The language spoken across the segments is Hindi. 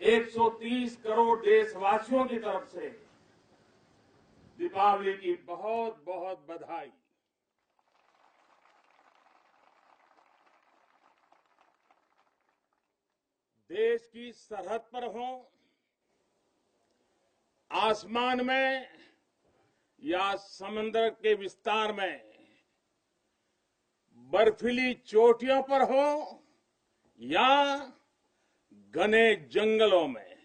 130 करोड़ देशवासियों की तरफ से दीपावली की बहुत बहुत बधाई। देश की सरहद पर हो, आसमान में या समंदर के विस्तार में, बर्फीली चोटियों पर हो या घने जंगलों में,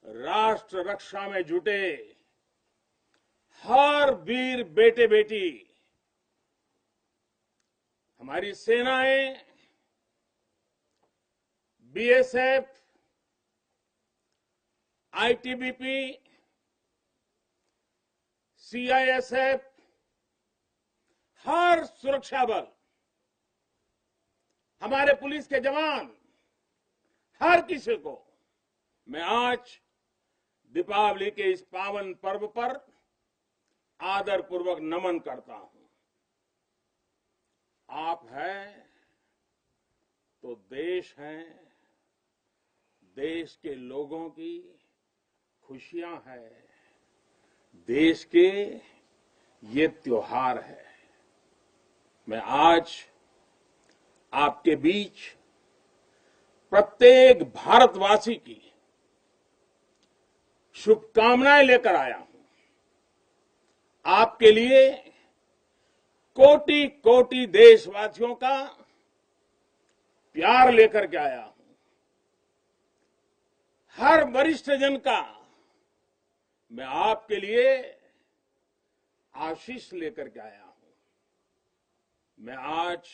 राष्ट्र रक्षा में जुटे हर वीर बेटे बेटी, हमारी सेनाएं, बीएसएफ, आईटीबीपी, सीआईएसएफ, हर सुरक्षा बल, हमारे पुलिस के जवान, हर किसी को मैं आज दीपावली के इस पावन पर्व पर आदरपूर्वक नमन करता हूं। आप हैं तो देश है, देश के लोगों की खुशियां है, देश के ये त्योहार है। मैं आज आपके बीच प्रत्येक भारतवासी की शुभकामनाएं लेकर आया हूं। आपके लिए कोटि कोटि देशवासियों का प्यार लेकर के आया हूं। हर वरिष्ठ जन का मैं आपके लिए आशीष लेकर के आया हूं। मैं आज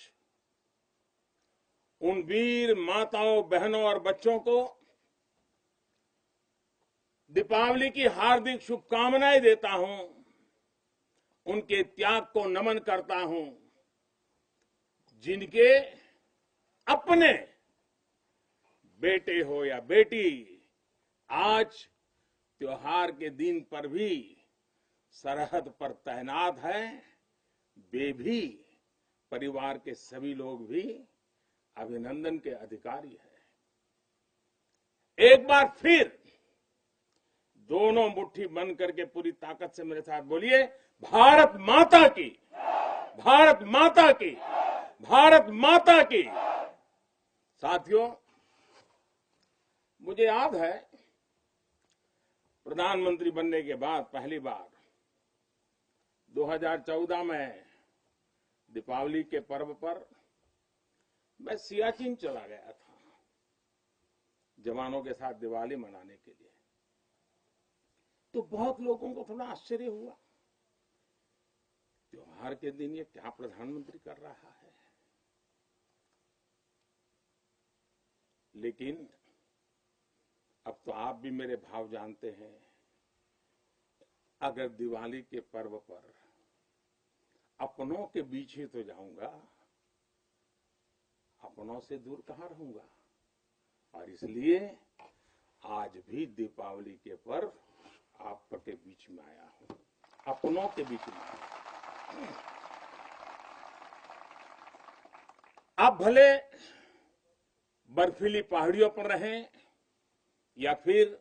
उन वीर माताओं, बहनों और बच्चों को दीपावली की हार्दिक शुभकामनाएं देता हूं, उनके त्याग को नमन करता हूं, जिनके अपने बेटे हो या बेटी आज त्योहार के दिन पर भी सरहद पर तैनात हैं। वे भी, परिवार के सभी लोग भी अभिनंदन के अधिकारी हैं। एक बार फिर दोनों मुट्ठी बंद करके पूरी ताकत से मेरे साथ बोलिए, भारत माता की, भारत माता की, भारत माता की। साथियों, मुझे याद है प्रधानमंत्री बनने के बाद पहली बार 2014 में दीपावली के पर्व पर मैं सियाचिन चला गया था जवानों के साथ दिवाली मनाने के लिए। तो बहुत लोगों को थोड़ा आश्चर्य हुआ, त्योहार के दिन ये क्या प्रधानमंत्री कर रहा है। लेकिन अब तो आप भी मेरे भाव जानते हैं। अगर दिवाली के पर्व पर अपनों के बीच ही तो जाऊंगा, अपनों से दूर कहां रहूंगा। और इसलिए आज भी दीपावली के पर्व आपके बीच में आया हूं, अपनों के बीच में आया हूं। आप भले बर्फीली पहाड़ियों पर रहें या फिर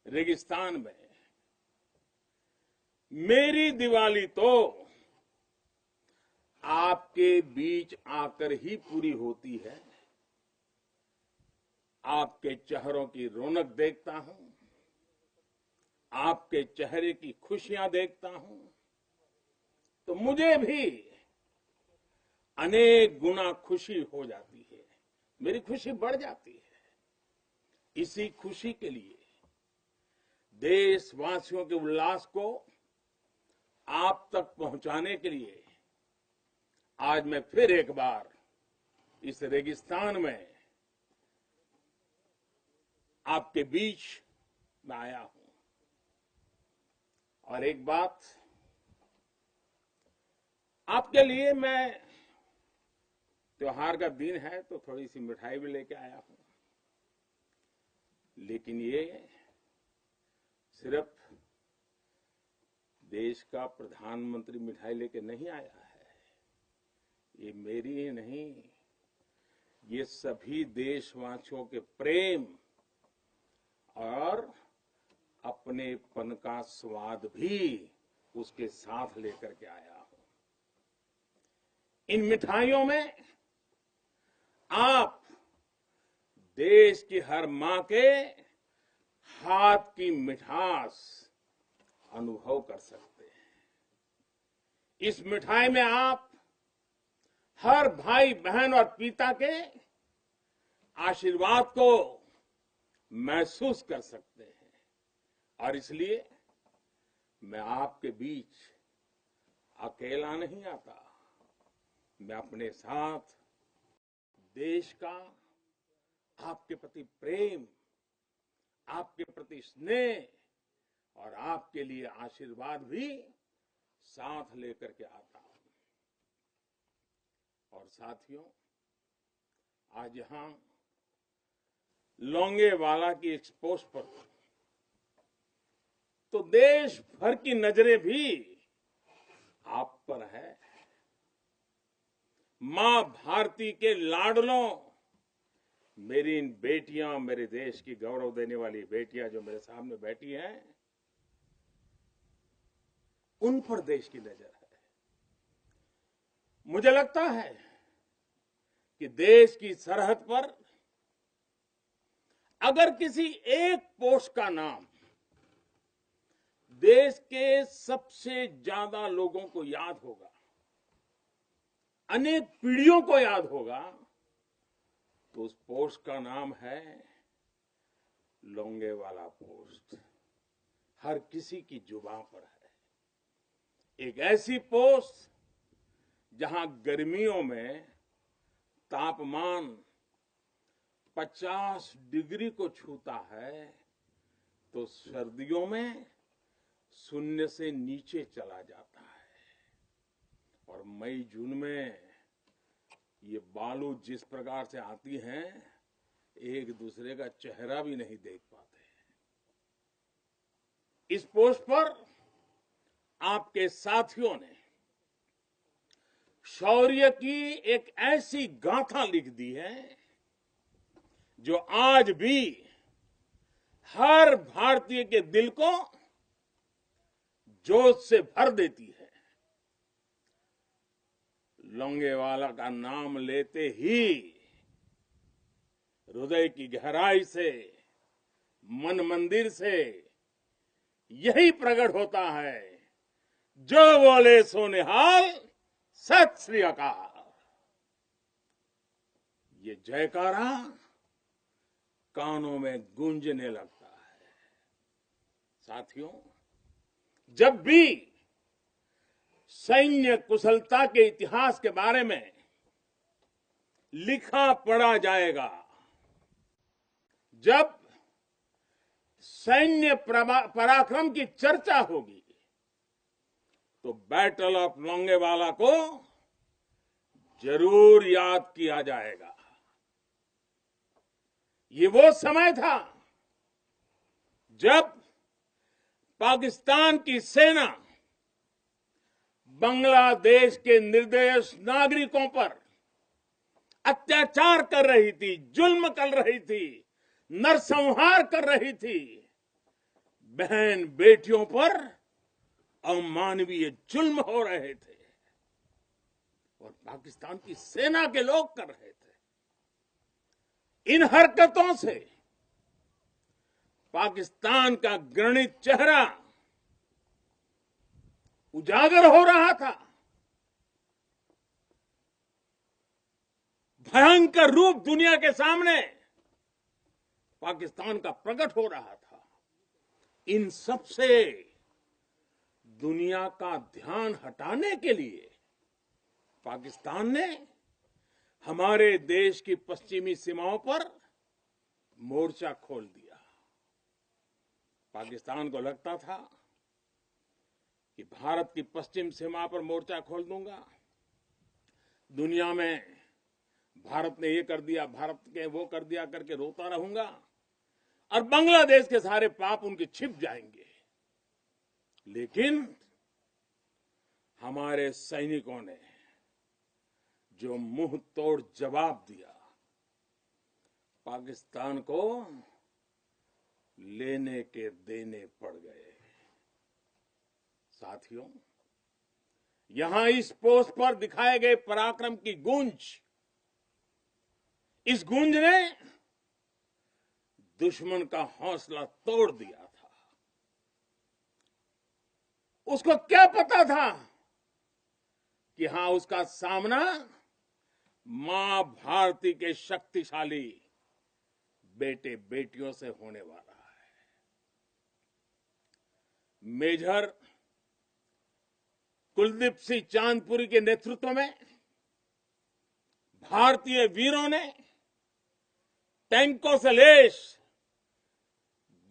रेगिस्तान में, मेरी दिवाली तो आपके बीच आकर ही पूरी होती है। आपके चेहरों की रौनक देखता हूं, आपके चेहरे की खुशियां देखता हूं, तो मुझे भी अनेक गुना खुशी हो जाती है, मेरी खुशी बढ़ जाती है। इसी खुशी के लिए, देशवासियों के उल्लास को आप तक पहुंचाने के लिए आज मैं फिर एक बार इस रेगिस्तान में आपके बीच में आया हूं। और एक बात आपके लिए, मैं त्योहार का दिन है तो थोड़ी सी मिठाई भी लेके आया हूं। लेकिन ये सिर्फ देश का प्रधानमंत्री मिठाई लेके नहीं आया है। ये मेरी ही नहीं, ये सभी देशवासियों के प्रेम और अपनेपन का स्वाद भी उसके साथ लेकर के आया हूं। इन मिठाइयों में आप देश की हर मां के हाथ की मिठास अनुभव कर सकते हैं। इस मिठाई में आप हर भाई बहन और पिता के आशीर्वाद को महसूस कर सकते हैं और इसलिए मैं आपके बीच अकेला नहीं आता। मैं अपने साथ देश का आपके प्रति प्रेम, आपके प्रति स्नेह और आपके लिए आशीर्वाद भी साथ लेकर के आता हूं। और साथियों, आज यहां लोंगेवाला की इस पोस्ट पर तो देश भर की नजरें भी आप पर है। मां भारती के लाडलों, मेरी इन बेटियां, मेरे देश की गौरव देने वाली बेटियां जो मेरे सामने बैठी हैं, उन पर देश की नजर है। मुझे लगता है कि देश की सरहद पर अगर किसी एक पोस्ट का नाम देश के सबसे ज्यादा लोगों को याद होगा, अनेक पीढ़ियों को याद होगा, तो उस पोस्ट का नाम है लोंगेवाला पोस्ट। हर किसी की जुबान पर है। एक ऐसी पोस्ट जहां गर्मियों में तापमान 50 डिग्री को छूता है, तो सर्दियों में शून्य से नीचे चला जाता है। और मई जून में ये बालू जिस प्रकार से आती हैं, एक दूसरे का चेहरा भी नहीं देख पाते। इस पोस्ट पर आपके साथियों ने शौर्य की एक ऐसी गाथा लिख दी है जो आज भी हर भारतीय के दिल को जोश से भर देती है। लोंगेवाला का नाम लेते ही हृदय की गहराई से, मन मंदिर से यही प्रकट होता है, जो बोले सो निहाल, सत श्री अकाल। ये जयकारा कानों में गूंजने लगता है। साथियों, जब भी सैन्य कुशलता के इतिहास के बारे में लिखा पढ़ा जाएगा, जब सैन्य पराक्रम की चर्चा होगी, तो बैटल ऑफ लोंगेवाला को जरूर याद किया जाएगा। ये वो समय था जब पाकिस्तान की सेना बांग्लादेश के निर्दोष नागरिकों पर अत्याचार कर रही थी, जुल्म कर रही थी, नरसंहार कर रही थी। बहन बेटियों पर अमानवीय जुल्म हो रहे थे और पाकिस्तान की सेना के लोग कर रहे थे। इन हरकतों से पाकिस्तान का घृणित चेहरा उजागर हो रहा था, भयंकर रूप दुनिया के सामने पाकिस्तान का प्रकट हो रहा था। इन सब से दुनिया का ध्यान हटाने के लिए पाकिस्तान ने हमारे देश की पश्चिमी सीमाओं पर मोर्चा खोल दिया। पाकिस्तान को लगता था कि भारत की पश्चिम सीमा पर मोर्चा खोल दूंगा, दुनिया में भारत ने ये कर दिया, भारत ने वो कर दिया करके रोता रहूंगा और बांग्लादेश के सारे पाप उनके छिप जाएंगे। लेकिन हमारे सैनिकों ने जो मुंह तोड़ जवाब दिया, पाकिस्तान को लेने के देने पड़ गए। साथियों, यहां इस पोस्ट पर दिखाए गए पराक्रम की गूंज, इस गूंज ने दुश्मन का हौसला तोड़ दिया था। उसको क्या पता था कि हां, उसका सामना मां भारती के शक्तिशाली बेटे बेटियों से होने वाला है। मेजर कुलदीप सिंह चांदपुरी के नेतृत्व में भारतीय वीरों ने टैंकों से लैस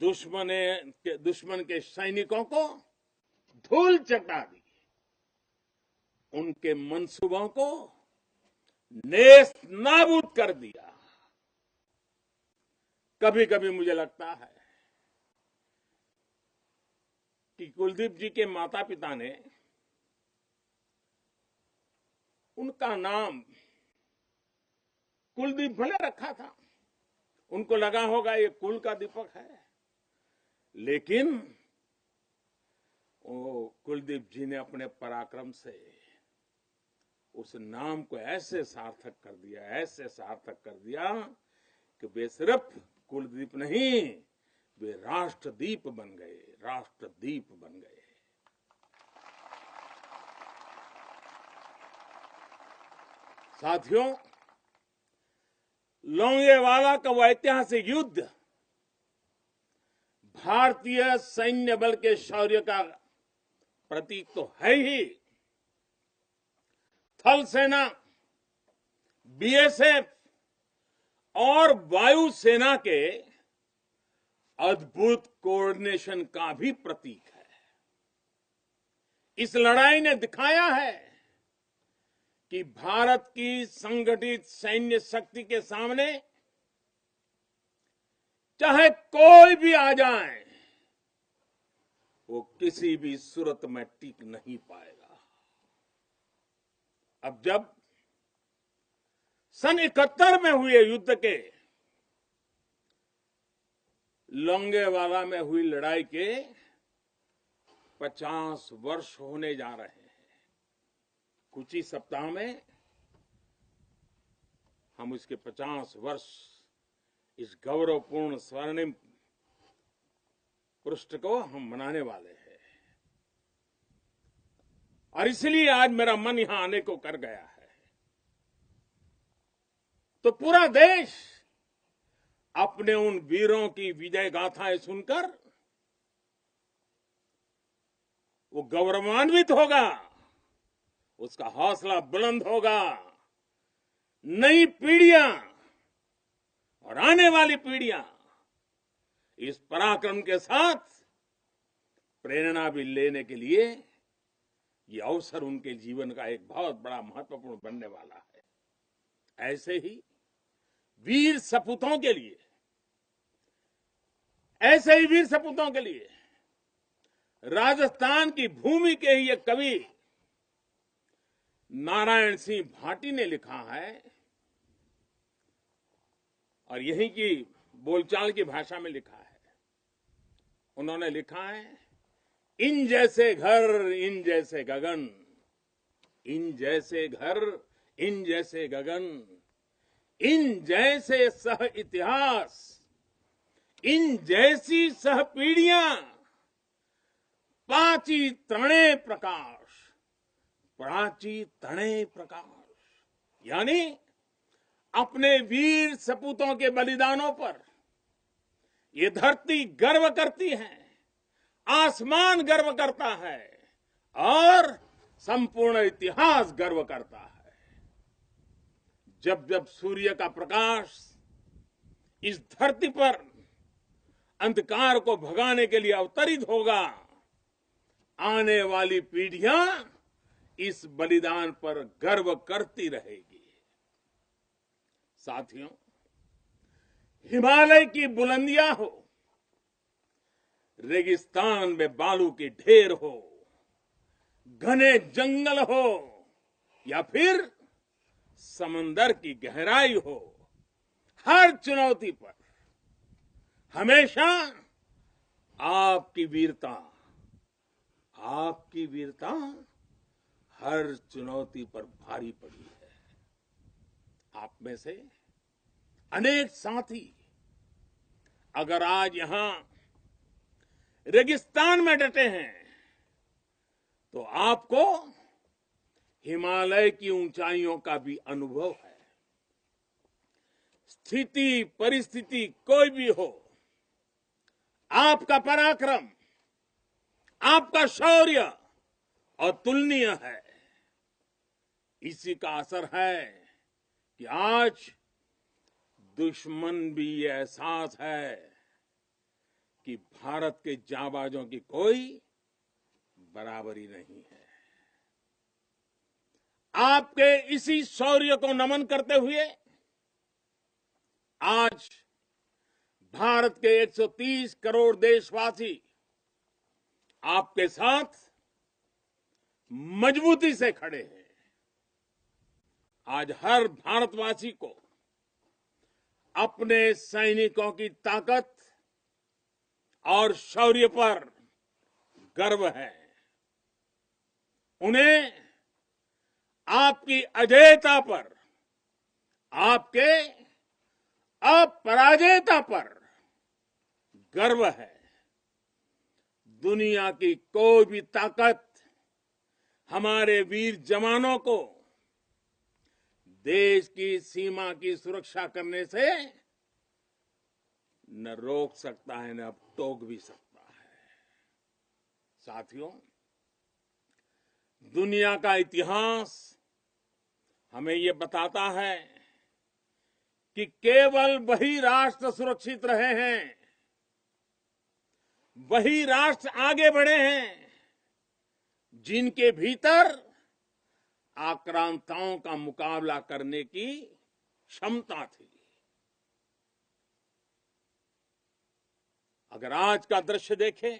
दुश्मन के सैनिकों को धूल चटा दी। उनके मंसूबों को नेस्त नाबूद कर दिया। कभी कभी मुझे लगता है कि कुलदीप जी के माता पिता ने उनका नाम कुलदीप भले रखा था, उनको लगा होगा ये कुल का दीपक है, लेकिन वो कुलदीप जी ने अपने पराक्रम से उस नाम को ऐसे सार्थक कर दिया कि वे सिर्फ कुलदीप नहीं, वे राष्ट्रदीप बन गए। साथियों, लोंगेवाला का वो ऐतिहासिक युद्ध भारतीय सैन्य बल के शौर्य का प्रतीक तो है ही। थल सेना, बीएसएफ और वायुसेना के अद्भुत कोऑर्डिनेशन का भी प्रतीक है। इस लड़ाई ने दिखाया है कि भारत की संगठित सैन्य शक्ति के सामने चाहे कोई भी आ जाए, वो किसी भी सूरत में टिक नहीं पाएगा। अब जब सन 71 में हुए युद्ध के लोंगेवाला में हुई लड़ाई के 50 वर्ष होने जा रहे हैं। कुछ ही सप्ताह में हम इसके 50 वर्ष, इस गौरवपूर्ण स्वर्णिम पृष्ठ को हम मनाने वाले हैं। और इसलिए आज मेरा मन यहां आने को कर गया है। तो पूरा देश अपने उन वीरों की विजय गाथाएं सुनकर वो गौरवान्वित होगा, उसका हौसला बुलंद होगा। नई पीढ़ियां और आने वाली पीढ़ियां इस पराक्रम के साथ प्रेरणा भी लेने के लिए ये अवसर उनके जीवन का एक बहुत बड़ा महत्वपूर्ण बनने वाला है। ऐसे ही वीर सपूतों के लिए राजस्थान की भूमि के ही एक कवि नारायण सिंह भाटी ने लिखा है, और यही की बोलचाल की भाषा में लिखा है। उन्होंने लिखा है, इन जैसे घर इन जैसे गगन, इन जैसे घर इन जैसे गगन, इन जैसे सह इतिहास, इन जैसी सह पीढ़ियां, पाची तणे प्रकाश, प्राची तणे प्रकाश। यानी अपने वीर सपूतों के बलिदानों पर ये धरती गर्व करती है, आसमान गर्व करता है और संपूर्ण इतिहास गर्व करता है। जब जब सूर्य का प्रकाश इस धरती पर अंधकार को भगाने के लिए अवतरित होगा, आने वाली पीढ़ियां इस बलिदान पर गर्व करती रहेगी। साथियों, हिमालय की बुलंदियां हो, रेगिस्तान में बालू की ढेर हो, घने जंगल हो या फिर समंदर की गहराई हो, हर चुनौती पर हमेशा आपकी वीरता हर चुनौती पर भारी पड़ी है। आप में से अनेक साथी अगर आज यहां रेगिस्तान में डटे हैं तो आपको हिमालय की ऊंचाइयों का भी अनुभव है। स्थिति परिस्थिति कोई भी हो, आपका पराक्रम, आपका शौर्य अतुलनीय है। इसी का असर है कि आज दुश्मन भी ये एहसास है कि भारत के जांबाजों की कोई बराबरी नहीं है। आपके इसी शौर्य को नमन करते हुए आज भारत के 130 करोड़ देशवासी आपके साथ मजबूती से खड़े हैं। आज हर भारतवासी को अपने सैनिकों की ताकत और शौर्य पर गर्व है। उन्हें आपकी अजेयता पर, आपके अपराजेयता पर गर्व है। दुनिया की कोई भी ताकत हमारे वीर जवानों को देश की सीमा की सुरक्षा करने से न रोक सकता है, न टोक भी सकता है। साथियों, दुनिया का इतिहास हमें ये बताता है कि केवल वही राष्ट्र सुरक्षित रहे हैं, वही राष्ट्र आगे बढ़े हैं जिनके भीतर आक्रांताओं का मुकाबला करने की क्षमता थी। अगर आज का दृश्य देखें,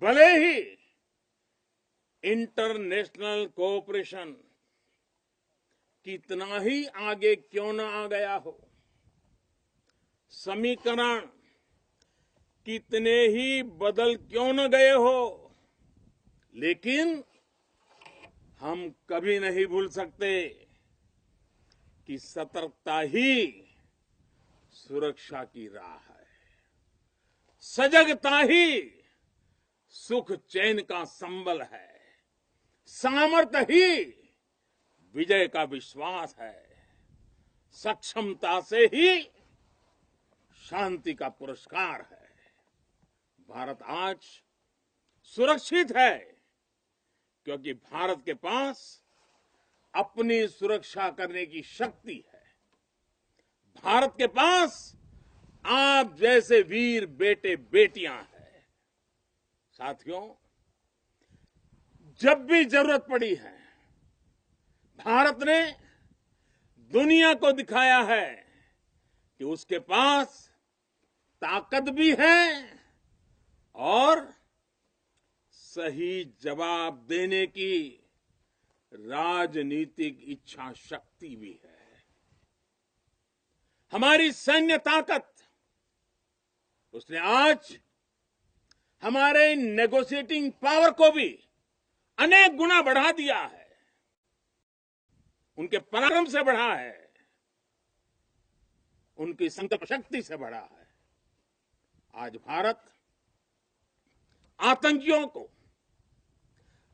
भले ही इंटरनेशनल कोऑपरेशन कितना ही आगे क्यों न आ गया हो, समीकरण कितने ही बदल क्यों न गए हो, लेकिन हम कभी नहीं भूल सकते कि सतर्कता ही सुरक्षा की राह है। सजगता ही सुख चैन का संबल है। सामर्थ्य ही विजय का विश्वास है। सक्षमता से ही शांति का पुरस्कार है। भारत आज सुरक्षित है क्योंकि भारत के पास अपनी सुरक्षा करने की शक्ति है। भारत के पास आप जैसे वीर बेटे बेटियां हैं। साथियों, जब भी जरूरत पड़ी है, भारत ने दुनिया को दिखाया है कि उसके पास ताकत भी है और सही जवाब देने की राजनीतिक इच्छा शक्ति भी है। हमारी सैन्य ताकत, उसने आज हमारे नेगोशिएटिंग पावर को भी अनेक गुना बढ़ा दिया है। उनके पराक्रम से बढ़ा है, उनकी संकल्प शक्ति से बढ़ा है। आज भारत आतंकियों को,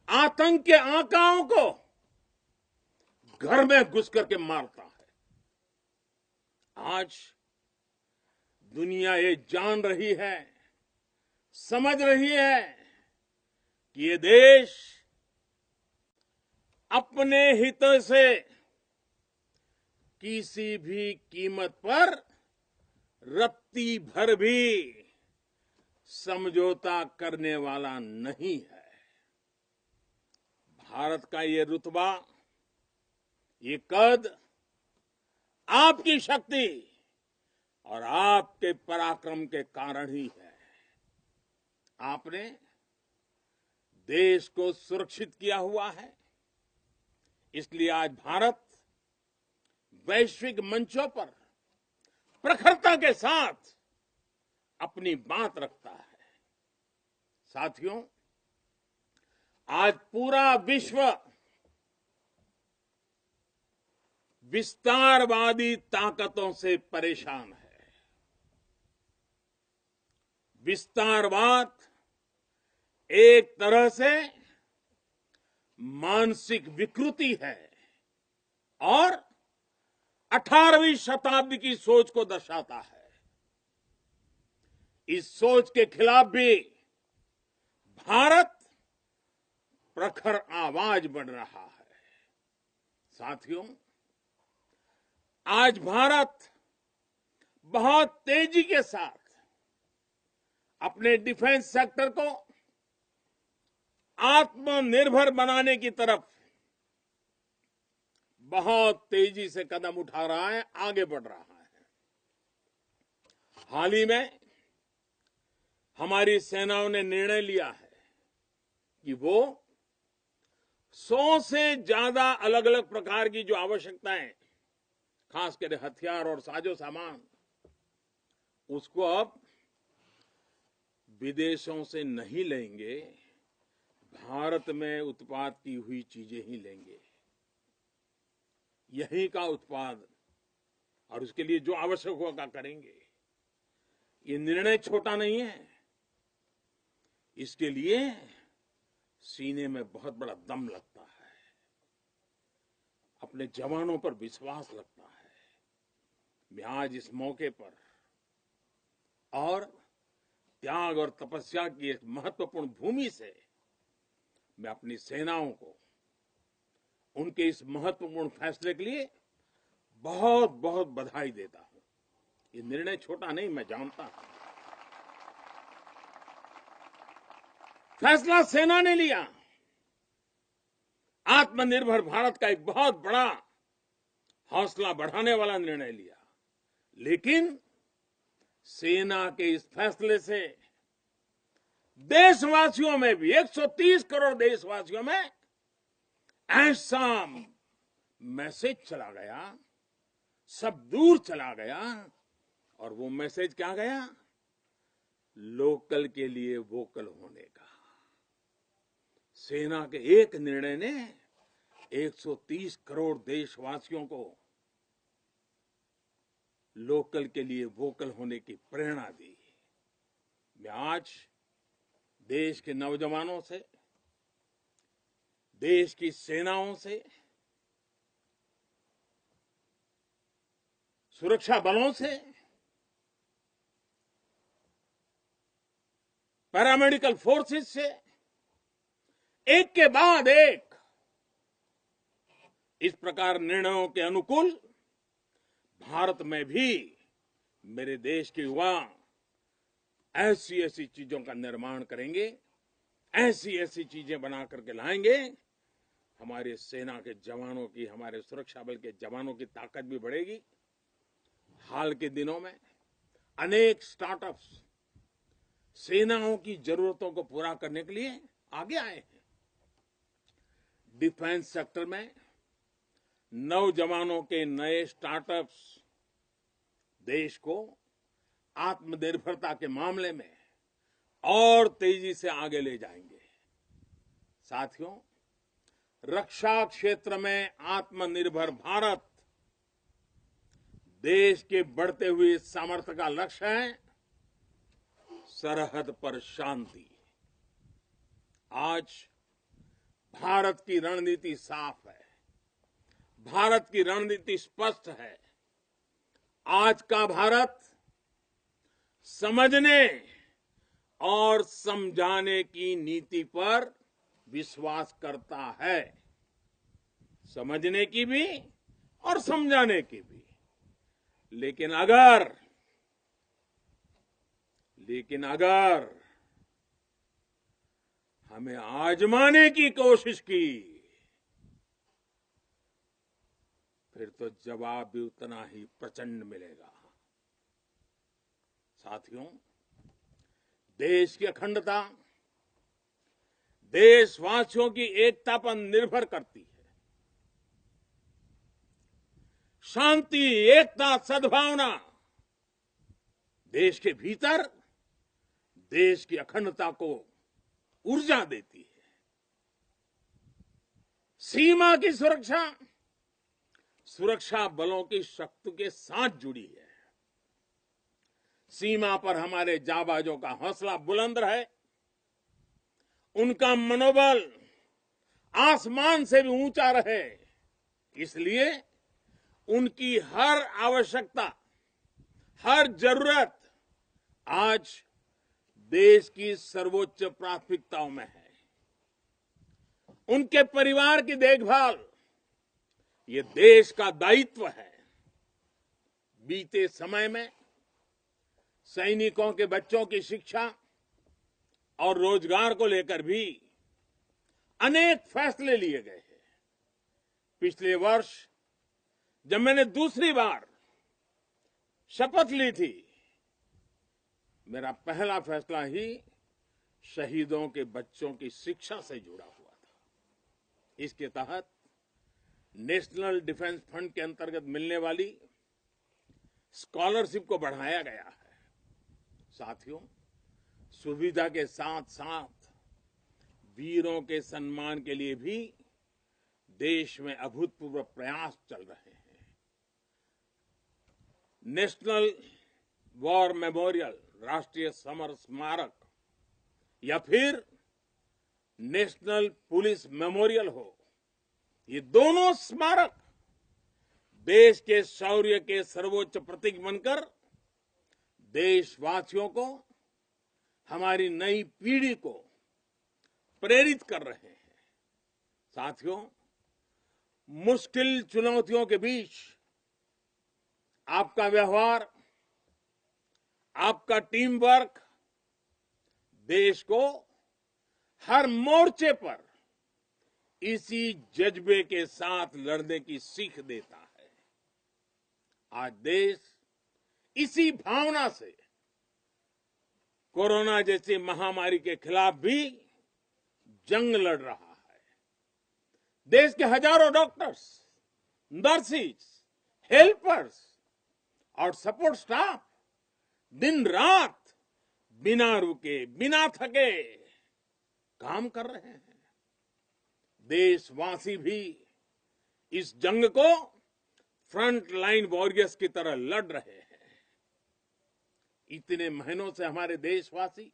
आतंक के आकाओं को घर में घुस करके मारता है। आज दुनिया ये जान रही है, समझ रही है कि ये देश अपने हितों से किसी भी कीमत पर रत्ती भर भी समझौता करने वाला नहीं है। भारत का ये रुतबा, ये कद आपकी शक्ति और आपके पराक्रम के कारण ही है। आपने देश को सुरक्षित किया हुआ है, इसलिए आज भारत वैश्विक मंचों पर प्रखरता के साथ अपनी बात रखता है। साथियों, आज पूरा विश्व विस्तारवादी ताकतों से परेशान है। विस्तारवाद एक तरह से मानसिक विकृति है और 18वीं शताब्दी की सोच को दर्शाता है। इस सोच के खिलाफ भी भारत प्रखर आवाज बढ़ रहा है। साथियों, आज भारत बहुत तेजी के साथ अपने डिफेंस सेक्टर को आत्मनिर्भर बनाने की तरफ बहुत तेजी से कदम उठा रहा है, आगे बढ़ रहा है। हाल ही में हमारी सेनाओं ने निर्णय लिया है कि वो 100 से ज्यादा अलग अलग प्रकार की जो आवश्यकताएं, खासकर हथियार और साजो सामान, उसको अब विदेशों से नहीं लेंगे, भारत में उत्पाद की हुई चीजें ही लेंगे। यही का उत्पाद और उसके लिए जो आवश्यक होगा करेंगे। ये निर्णय छोटा नहीं है। इसके लिए सीने में बहुत बड़ा दम लगता है, अपने जवानों पर विश्वास लगता है। मैं आज इस मौके पर और त्याग और तपस्या की एक महत्वपूर्ण भूमि से मैं अपनी सेनाओं को उनके इस महत्वपूर्ण फैसले के लिए बहुत बहुत बधाई देता हूं। ये निर्णय छोटा नहीं, मैं जानता हूं। फैसला सेना ने लिया, आत्मनिर्भर भारत का एक बहुत बड़ा हौसला बढ़ाने वाला निर्णय लिया। लेकिन सेना के इस फैसले से देशवासियों में भी, 130 करोड़ देशवासियों में ऐसा मैसेज चला गया, सब दूर चला गया। और वो मैसेज क्या गया? लोकल के लिए वोकल होने का। सेना के एक निर्णय ने 130 करोड़ देशवासियों को लोकल के लिए वोकल होने की प्रेरणा दी। मैं आज देश के नौजवानों से, देश की सेनाओं से, सुरक्षा बलों से, पैरामेडिकल फोर्सेस से एक के बाद एक इस प्रकार निर्णयों के अनुकूल भारत में भी मेरे देश के युवा ऐसी ऐसी चीजों का निर्माण करेंगे, ऐसी ऐसी चीजें बना करके लाएंगे। हमारे सेना के जवानों की, हमारे सुरक्षा बल के जवानों की ताकत भी बढ़ेगी। हाल के दिनों में अनेक स्टार्टअप्स सेनाओं की जरूरतों को पूरा करने के लिए आगे आए हैं। डिफेंस सेक्टर में नौजवानों के नए स्टार्टअप्स देश को आत्मनिर्भरता के मामले में और तेजी से आगे ले जाएंगे। साथियों, रक्षा क्षेत्र में आत्मनिर्भर भारत देश के बढ़ते हुए सामर्थ्य का लक्ष्य है। सरहद पर शांति। आज भारत की रणनीति साफ है, भारत की रणनीति स्पष्ट है। आज का भारत समझने और समझाने की नीति पर विश्वास करता है, समझने की भी और समझाने की भी। लेकिन अगर हमें आजमाने की कोशिश की, फिर तो जवाब भी उतना ही प्रचंड मिलेगा। साथियों, देश की अखंडता देशवासियों की एकता पर निर्भर करती है। शांति, एकता, सद्भावना देश के भीतर देश की अखंडता को ऊर्जा देती है। सीमा की सुरक्षा सुरक्षा बलों की शक्ति के साथ जुड़ी है। सीमा पर हमारे जाबाजों का हौसला बुलंद रहे, उनका मनोबल आसमान से भी ऊंचा रहे, इसलिए उनकी हर आवश्यकता, हर जरूरत आज देश की सर्वोच्च प्राथमिकताओं में है। उनके परिवार की देखभाल ये देश का दायित्व है। बीते समय में सैनिकों के बच्चों की शिक्षा और रोजगार को लेकर भी अनेक फैसले लिए गए हैं। पिछले वर्ष जब मैंने दूसरी बार शपथ ली थी, मेरा पहला फैसला ही शहीदों के बच्चों की शिक्षा से जुड़ा हुआ था। इसके तहत नेशनल डिफेंस फंड के अंतर्गत मिलने वाली स्कॉलरशिप को बढ़ाया गया है। साथियों, सुविधा के साथ साथ वीरों के सम्मान के लिए भी देश में अभूतपूर्व प्रयास चल रहे हैं। नेशनल वॉर मेमोरियल, राष्ट्रीय समर स्मारक, या फिर नेशनल पुलिस मेमोरियल हो, ये दोनों स्मारक देश के शौर्य के सर्वोच्च प्रतीक बनकर देशवासियों को, हमारी नई पीढ़ी को प्रेरित कर रहे हैं। साथियों, मुश्किल चुनौतियों के बीच आपका व्यवहार, आपका टीम वर्क देश को हर मोर्चे पर इसी जज्बे के साथ लड़ने की सीख देता है। आज देश इसी भावना से कोरोना जैसी महामारी के खिलाफ भी जंग लड़ रहा है। देश के हजारों डॉक्टर्स, नर्सिस, हेल्पर्स और सपोर्ट स्टाफ दिन रात बिना रुके, बिना थके काम कर रहे हैं। देशवासी भी इस जंग को फ्रंट लाइन वॉरियर्स की तरह लड़ रहे हैं। इतने महीनों से हमारे देशवासी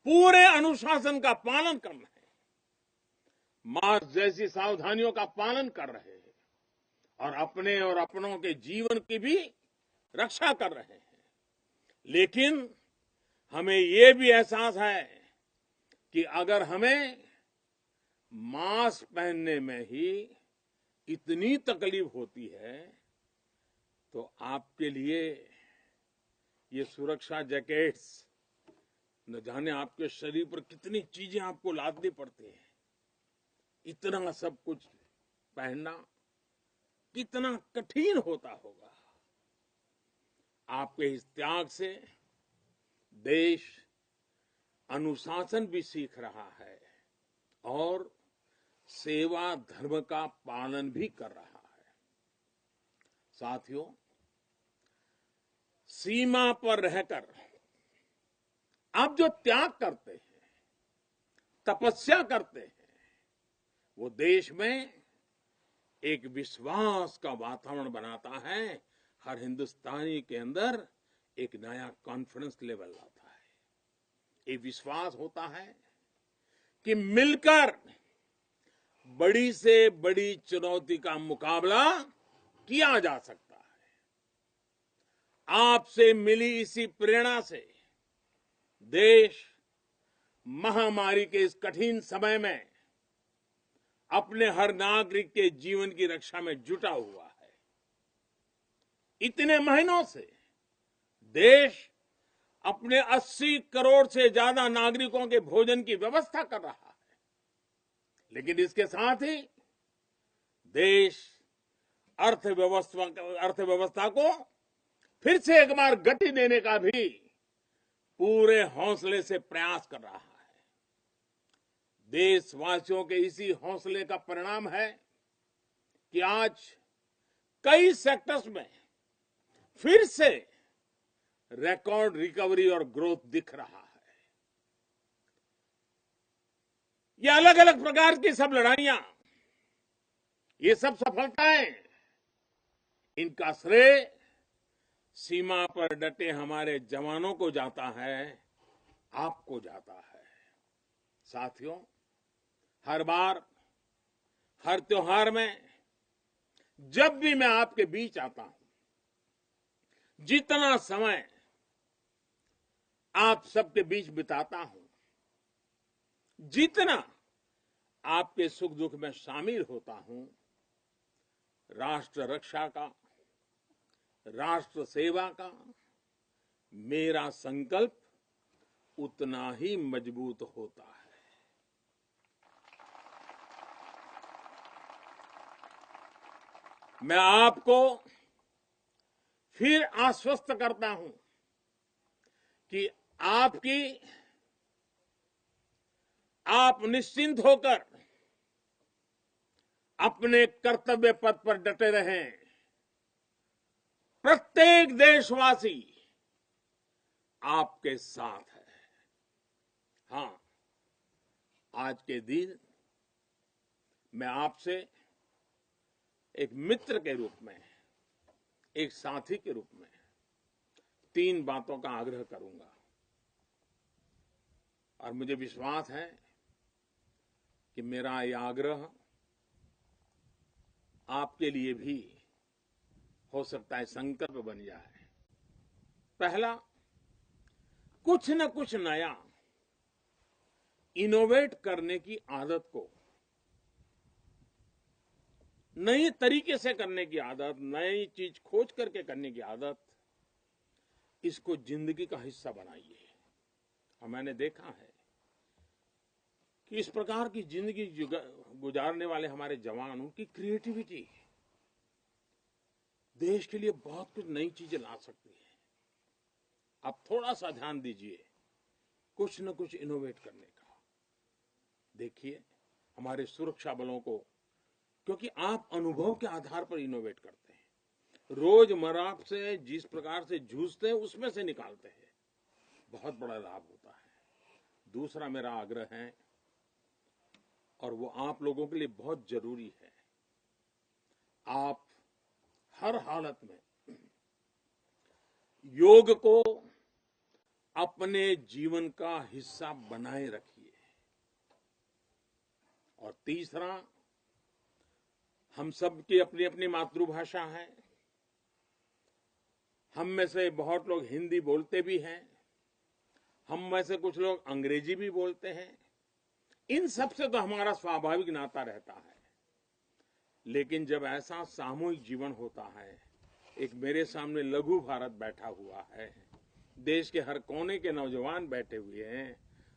पूरे अनुशासन का पालन कर रहे हैं, मास्क जैसी सावधानियों का पालन कर रहे हैं और अपने और अपनों के जीवन की भी रक्षा कर रहे हैं। लेकिन हमें ये भी एहसास है कि अगर हमें मास्क पहनने में ही इतनी तकलीफ होती है, तो आपके लिए ये सुरक्षा जैकेट्स, न जाने आपके शरीर पर कितनी चीजें आपको लादनी पड़ती हैं। इतना सब कुछ पहनना कितना कठिन होता होगा। आपके इस त्याग से देश अनुशासन भी सीख रहा है और सेवा धर्म का पालन भी कर रहा है। साथियों, सीमा पर रहकर आप जो त्याग करते हैं, तपस्या करते हैं, वो देश में एक विश्वास का वातावरण बनाता है। हर हिंदुस्तानी के अंदर एक नया कॉन्फिडेंस लेवल लाता है। ये विश्वास होता है कि मिलकर बड़ी से बड़ी चुनौती का मुकाबला किया जा सकता है। आपसे मिली इसी प्रेरणा से देश महामारी के इस कठिन समय में अपने हर नागरिक के जीवन की रक्षा में जुटा हुआ है। इतने महीनों से देश अपने 80 करोड़ से ज्यादा नागरिकों के भोजन की व्यवस्था कर रहा है, लेकिन इसके साथ ही देश अर्थव्यवस्था को फिर से एक बार गति देने का भी पूरे हौसले से प्रयास कर रहा है। देशवासियों के इसी हौसले का परिणाम है कि आज कई सेक्टर्स में फिर से रिकॉर्ड रिकवरी और ग्रोथ दिख रहा है। ये अलग अलग प्रकार की सब लड़ाइयां, ये सब सफलताएं, इनका श्रेय सीमा पर डटे हमारे जवानों को जाता है, आपको जाता है। साथियों, हर बार, हर त्योहार में जब भी मैं आपके बीच आता हूं, जितना समय आप सबके बीच बिताता हूं, जितना आपके सुख दुख में शामिल होता हूं, राष्ट्र रक्षा का, राष्ट्र सेवा का मेरा संकल्प उतना ही मजबूत होता है। मैं आपको फिर आश्वस्त करता हूं कि आप निश्चिंत होकर अपने कर्तव्य पथ पर डटे रहें। प्रत्येक देशवासी आपके साथ है। हां, आज के दिन मैं आपसे एक मित्र के रूप में, एक साथी के रूप में 3 बातों का आग्रह करूंगा, और मुझे विश्वास है कि मेरा यह आग्रह आपके लिए भी हो सकता है संकल्प बन जाए। पहला, कुछ न कुछ नया इनोवेट करने की आदत को, नए तरीके से करने की आदत, नई चीज खोज करके करने की आदत, इसको जिंदगी का हिस्सा बनाइए। और मैंने देखा है कि इस प्रकार की जिंदगी गुजारने वाले हमारे जवान, उनकी क्रिएटिविटी देश के लिए बहुत कुछ नई चीजें ला सकती है। आप थोड़ा सा ध्यान दीजिए कुछ न कुछ इनोवेट करने का। देखिए हमारे सुरक्षा बलों को, क्योंकि आप अनुभव के आधार पर इनोवेट करते हैं, रोजमर्रा से जिस प्रकार से जूझते हैं उसमें से निकालते हैं, बहुत बड़ा लाभ होता है। दूसरा मेरा आग्रह है, और वो आप लोगों के लिए बहुत जरूरी है, आप हर हालत में योग को अपने जीवन का हिस्सा बनाए रखिए। और तीसरा, हम सब की अपनी अपनी मातृभाषा है। हम में से बहुत लोग हिंदी बोलते भी हैं, हम में से कुछ लोग अंग्रेजी भी बोलते हैं। इन सब से तो हमारा स्वाभाविक नाता रहता है। लेकिन जब ऐसा सामूहिक जीवन होता है, एक मेरे सामने लघु भारत बैठा हुआ है, देश के हर कोने के नौजवान बैठे हुए हैं,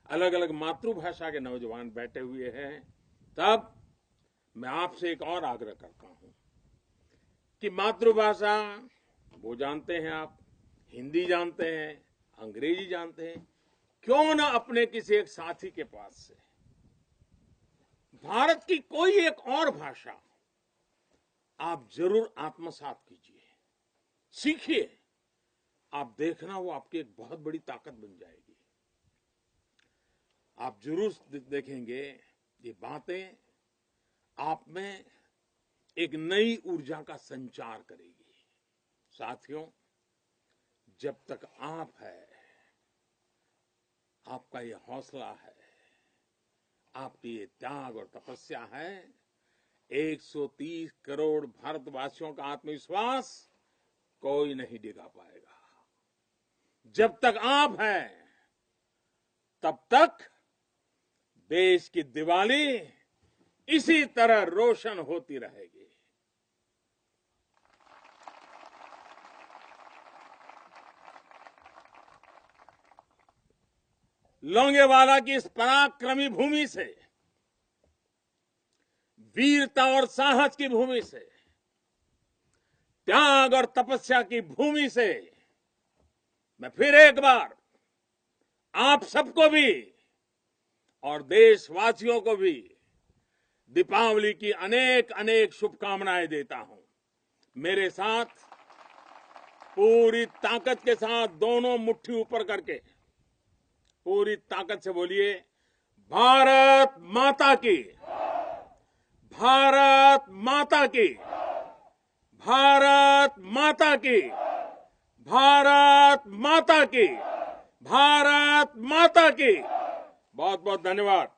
अलग अलग मातृभाषा के नौजवान बैठे हुए हैं, तब मैं आपसे एक और आग्रह करता हूं कि मातृभाषा वो जानते हैं आप, हिंदी जानते हैं, अंग्रेजी जानते हैं, क्यों ना अपने किसी एक साथी के पास से भारत की कोई एक और भाषा आप जरूर आत्मसात कीजिए, सीखिए। आप देखना वो आपकी एक बहुत बड़ी ताकत बन जाएगी। आप जरूर देखेंगे ये बातें आप में एक नई ऊर्जा का संचार करेगी। साथियों, जब तक आप है, आपका ये हौसला है, आपकी ये त्याग और तपस्या है, 130 करोड़ भारतवासियों का आत्मविश्वास कोई नहीं डिगा पाएगा। जब तक आप हैं, तब तक देश की दिवाली इसी तरह रोशन होती रहेगी। लोंगेवाला की इस पराक्रमी भूमि से, वीरता और साहस की भूमि से, त्याग और तपस्या की भूमि से मैं फिर एक बार आप सबको भी और देशवासियों को भी दीपावली की अनेक अनेक शुभकामनाएं देता हूं। मेरे साथ पूरी ताकत के साथ दोनों मुट्ठी ऊपर करके पूरी ताकत से बोलिए, भारत माता की, भारत माता की, भारत माता की, भारत माता की, भारत माता की। बहुत बहुत धन्यवाद।